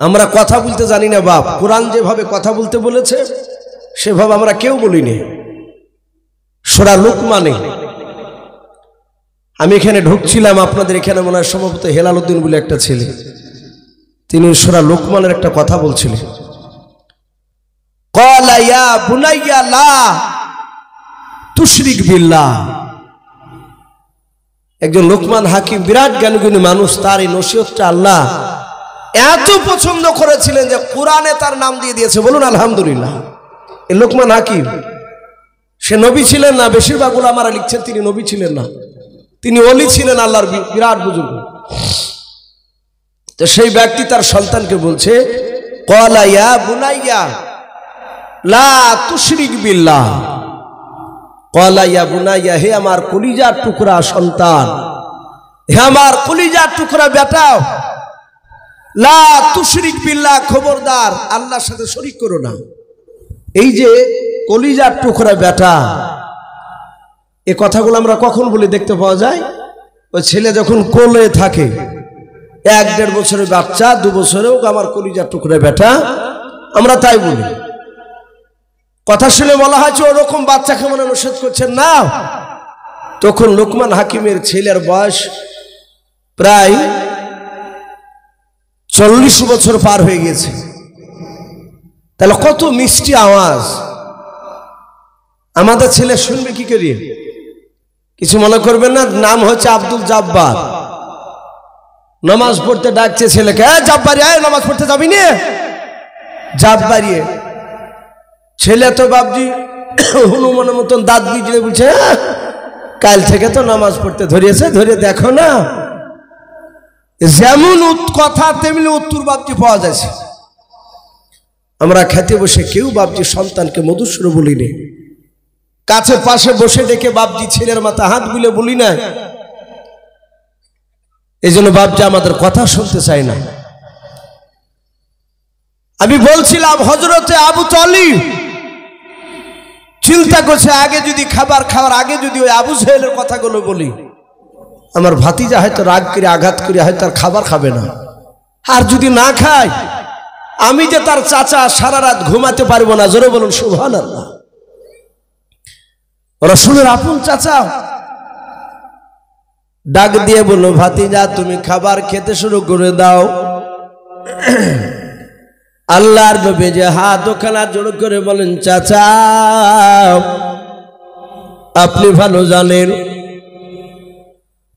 আমরা কথা বলতে জানি না বাপ। কোরআন যেভাবে কথা বলতে বলেছে সেভাবে আমরা কেউ বলিনি। সূরা লুকমানে আমি এখানে ঢুকছিলাম, আপনাদের এখানে মনে হয় সম্ভবত হেলাল উদ্দিন বলে একটা ছেলে, তিনি সূরা লুকমানের একটা কথা বলছিলেন। ক্বালা ইয়া বুনাইয়া লা তুশরিক বিল্লাহ। একজন লোকমান হাকিম, বিরাট জ্ঞানগুণী মানুষ, তার এই নসিহতটা আল্লাহ এত পছন্দ করেছিলেন যে কোরআনে তার নাম দিয়ে দিয়েছে। বলুন আলহামদুলিল্লাহ। এই লোকমান হাকিম, সে নবী ছিলেন না, বেশিরভাগ উলামারা লিখছেন তিনি নবী ছিলেন না, তিনি ওলি ছিলেন, আল্লাহর বিরাট বুজুর্গ। তো সেই ব্যক্তি তার সন্তানকে বলছে, ক্বালা ইয়া বুনাইয়া লা তুশরিক বিল্লাহ। ক্বালা ইয়া বুনাইয়া, হে আমার কলিজার টুকরা সন্তান, হে আমার কলিজার টুকরা বেটা, লা তুশরিক বিল্লাহ, খবরদার আল্লাহর সাথে শরীক করো না। এই যে কলিজার টুকরা বেটা, এই কথাগুলো আমরা কখন বলি দেখতে পাওয়া যায়? ওই ছেলে যখন কোলে থাকে, 1-1.5 বছরের বাচ্চা, 2 বছরেও আমার কলিজার টুকরা বেটা, আমরা তাই বলি। কথা শুনে বলা হয়েছে ওরকম বাচ্চাকে মনে নিষেধ করছেন না। তখন লোকমান হাকিমের ছেলের বয়স প্রায় 40 বছর পার হয়ে গেছে। তাহলে কত মিষ্টি আওয়াজ আমাদের ছেলে শুনবে কি করে? কিছু মনে করবেন না, নাম হচ্ছে আব্দুল জাব্বার। নামাজ পড়তে ডাকছে ছেলেকে, জাব্বারি আয় নামাজ পড়তে যাবি না? জাব্বারি। ছেলে তো বাপজি হনুমানের মতন দাঁত বিজলে বলছে, কাল থেকে তো নামাজ পড়তে ধরিয়েছে, ধরে দেখো না। যেমন কথা তেমনি উত্তর বাপজি পাওয়া যাচ্ছে। আমরা খেতে বসে কেউ বাপজি সন্তানকে মধুসূর বলিনি, কাছে পাশে বসে ডেকে বাপজি ছেলের মাথা হাত বুলে বলি না। এই জন্য বাপজি আমাদের কথা শুনতে চাই না। আমি বলছিলাম হযরতে আবু তালিব চিন্তা করছে, আগে যদি খাবার খাওয়ার আগে যদি ওই আবু জাহেলের কথাগুলো বলি, আমার ভাতিজা হয়তো রাগ করে আঘাত করে হয়তো আর খাবার খাবে না। আর যদি না খায়, আমি যে তার চাচা, সারা রাত ঘুমাতে পারবো না। জোরে বলুন সুবহানাল্লাহ। রাসূলের আপন চাচা ডাক দিয়ে বলল, ভাতিজা তুমি খাবার খেতে শুরু করে দাও। আল্লাহর নবী যে হাত ওখানা জোড় করে বলেন, চাচা আপনি ভালো জানেন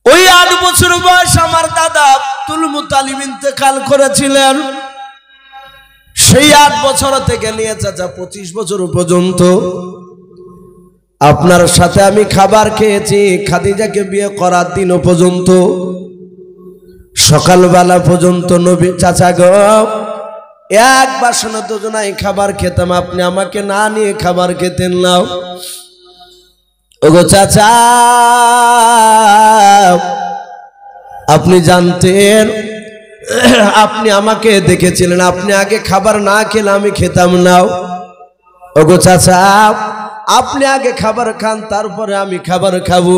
ওই 8 বছর বয়স আমার দাদা আব্দুল মুত্তালিব ইন্তেকাল করেছিলেন। সেই 8 বছর থেকে নিয়ে চাচা 25 বছর পর্যন্ত আপনার সাথে আমি খাবার খেয়েছি। খাদিজাকে বিয়ে করার দিনও পর্যন্ত, সকালবেলা পর্যন্ত নবী চাচা গো এক বাসনে দুজনাই খাবার খেতাম, আপনি আমাকে না নিয়ে খাবার খেতেন না। ওগো চাচা আপনি জানতেন, আপনি আমাকে দেখেছিলেন, আপনি আগে খাবার না খেলে আমি খেতাম না। ওগো চাচা আপনি আগে খাবার খান, তারপরে আমি খাবার খাবো।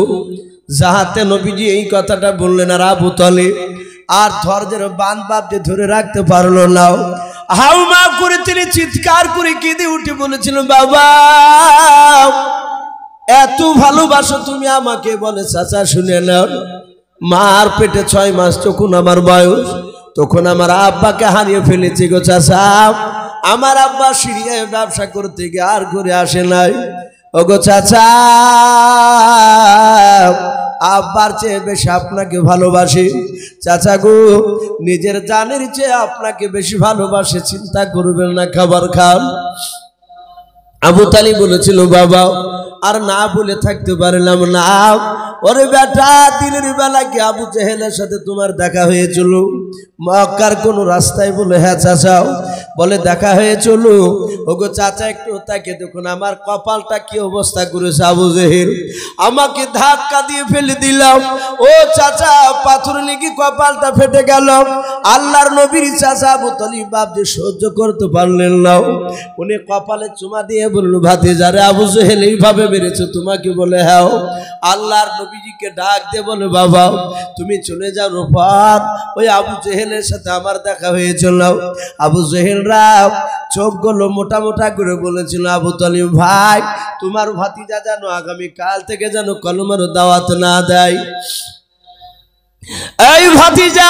যাহাতে নবীজি এই কথাটা বললেন, আর আবু তালিব আর ধৈর্যের বাঁধ বাপকে ধরে রাখতে পারলো না। হাউমা করে তিনি চিৎকার করে কেঁদে উঠে বলেছিল, বাবা এত ভালোবাসো তুমি আমাকে? বলে চাচা শুনে নাও, মার পেটে 6 মাস যখন আমার বয়স, তখন আমার আব্বাকে হারিয়ে ফেলেছি গো চাচা। আমার আব্বা সিরিয়ায় ব্যবসা করতে গিয়ে আর ঘুরে আসে নাই। ওগো চাচা আব্বার চেয়ে বেশি আপনাকে ভালোবাসি। চাচা গো নিজের জানের চেয়ে আপনাকে বেশি ভালোবাসে, চিন্তা করবেন না, খাবার খান। আবু তালিব বলেছিল, বাবা আর না বলে থাকতে পারলাম না। ওরে বেটা দিনের বেলা কি আবু জেহেলের সাথে তোমার দেখা হয়েছিল মক্কার কোন রাস্তায়? বলে হ্যাঁ চাচা। বলে দেখা হয়ে চলো। ওগো চাচা একটু তাকে দেখুন আমার কপালটা কি অবস্থা করেছে আবু জেহেল, আমাকে ধাক্কা দিয়ে ফেলে দিলাম। ও চাচা পাথর লেগে কপালটা ফেটে গেল। আল্লাহর নবীর চাচা আবু তালিব বাপ যে সহ্য করতে পারলেন না, উনি কপালে চুমা দিয়ে বলল ভাতিজারে আবু জেহেল এইভাবে মেরেছে তোমাকে? বলে হ্যাঁ। আল্লাহর নবীজিকে ডাক দিয়ে বলে বাবা তুমি চলে যাও রূপার, ওই আবু জেহেলের সাথে আমার দেখা হয়েছিল। আবু জেহেলরা চোখগুলো মোটা মোটা করে বলেছিল আবু তালিব ভাই তোমার ভাতিজা যেন আগামী কাল থেকে যেন কলমার দাওয়াত না দেয়। এই ভাতিজা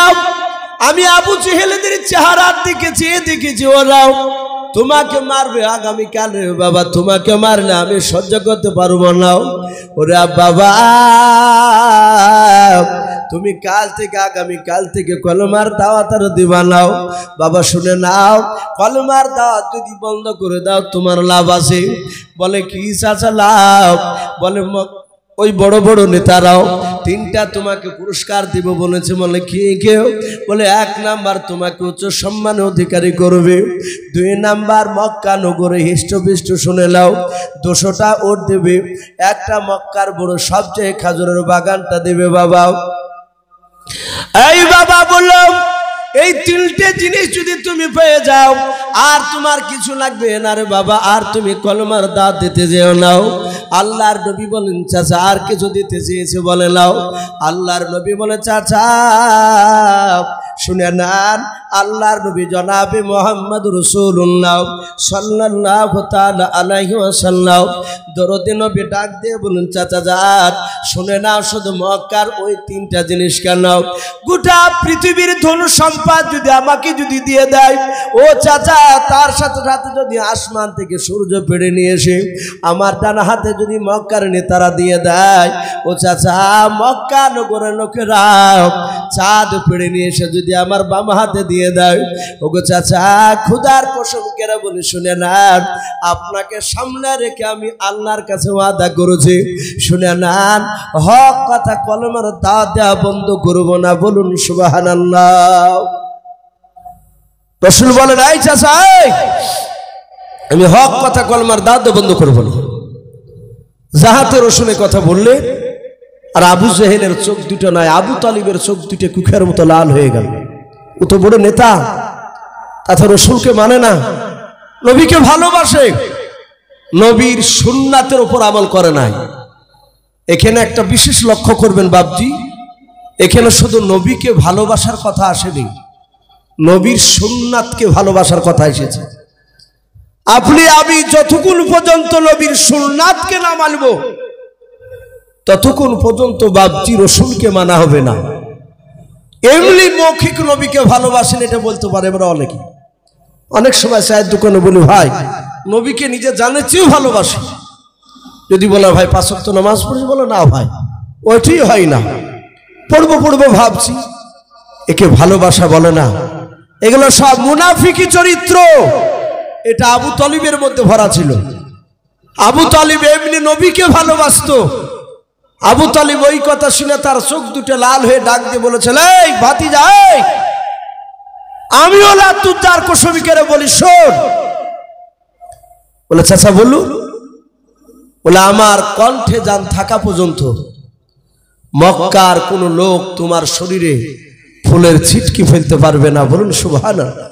আমি আবু জেহেলদের চেহারার দিকে চেয়ে দেখেছি ওরাও তোমাকে মারবে আগামীকাল। রে বাবা তোমাকে মারলে আমি সহ্য করতে পারবো না। ওরে বাবা তুমি কাল থেকে আগামীকাল থেকে কলমার দাওয়াত আর দিবা নাও। বাবা শুনে নাও, কলমার দাওয়াত যদি বন্ধ করে দাও তোমার লাভ আছে। বলে কি চাচা লাভ? বলে ওই বড় বড় নেতারাও তিনটা তোমাকে পুরস্কার দিব বলেছে। বলে কি কেউ? বলে 1 নাম্বার তোমাকে উচ্চ সম্মানের অধিকারী করবে, 2 নাম্বার মক্কা নগরে হিষ্টপিষ্ট শুনে নাও 200টা ওট দেবে, 1টা মক্কার বড় সবচেয়ে খাজুরের বাগানটা দেবে। বাবা এই বাবা বললো এই 3টে জিনিস যদি তুমি পেয়ে যাও আর তোমার কিছু লাগবে না রে বাবা, আর তুমি কলমার দাওয়াত দিতে যেও নাও। আল্লাহর নবী বলেন চাচা আর কিছু দিতে চেয়েছে? বলে নাও। আল্লাহর নবী বলে চাচা শুনে নেন, আল্লাহর নবী জনাবে মুহাম্মদ রাসূলুল্লাহ সাল্লাল্লাহু তাআলা আলাইহি ওয়াসাল্লাম দরদে নবী ডাক দিয়ে বলেন চাচা যান শুনে নাও, শুধু মক্কার ওই 3টা জিনিস কেন, গোটা পৃথিবীর ধন সম্পদ যদি আমাকে যদি দিয়ে দেয় ও চাচা, তার সাথে সাথে যদি আসমান থেকে সূর্য পেড়ে নিয়ে এসে আমার ডান হাতে যদি মক্কার নেতারা দিয়ে দেয় ও চাচা, মক্কা নগরের লোকেরা চাঁদ পেড়ে নিয়ে এসে যদি আমার বাম হাতে দিয়ে দেয়, ওগো চাচা খুদার কসম করে বলি শুনে নেন, আপনাকে সামনে রেখে আমি আল্লাহর কাছে ওয়াদা করেছি, শুনে নেন হক কথা কলমের দাওয়াত দেওয়া বন্ধ করব না। বলুন সুবহানাল্লাহ। রাসূল বলেন এই চাচা আমি হক কথা কলমের দাওয়াত দেওয়া বন্ধ করব না। যাহাতে রসুলের কথা বললে আর আবু জেহেলের চোখ দুটো নয়, আবু তালিবের চোখ দুটো কুখের মতো লাল হয়ে গেল। ও তো বড় নেতা, তাতে রসুলকে মানে না, নবীকে ভালোবাসে, নবীর সুন্নাতের উপর আমল করে নাই। এখানে একটা বিশেষ লক্ষ্য করবেন বাপজি, এখানে শুধু নবীকে ভালোবাসার কথা আসেনি, নবীর সুন্নাতকে ভালোবাসার কথা এসেছে। আপনি আমি যতক্ষণ পর্যন্ত নবীর সুন্নাতকে না মানব ততক্ষণ পর্যন্ত বাপজি রসুলকে মানা হবে না। এমনি মৌখিক নবীকে ভালোবাসেন এটা বলতে পারে আমরা অনেকে। অনেক সময় চায়ের দোকানে বলি ভাই নবীকে নিজে জানে চেয়েও ভালোবাসি, যদি বলে ভাই 5 ওয়াক্ত নামাজ পড়ি, বলে না ভাই ওইটাই হয় না, পড়বো পড়বো ভাবছি, একে ভালোবাসা বলে না। এগুলো সব মুনাফিকি চরিত্র। এটা আবু তালিবের মধ্যে ভরা ছিল। আবু তালিব এমনি নবীকে ভালোবাসতো। আবু তালিব ওই কথা শুনে তার চোখ দুটো লাল হয়ে ডাক দিয়ে বলেছিল এই ভাতিজা আমিও লাতুজার কসমিকেরে বলি শোন। বলে চাচা বলুন। বলে আমার কণ্ঠে জান থাকা পর্যন্ত মক্কার কোন লোক তোমার শরীরে ফুলের ছিটকি ফেলতে পারবে না। বলুন সুবহানাল্লাহ।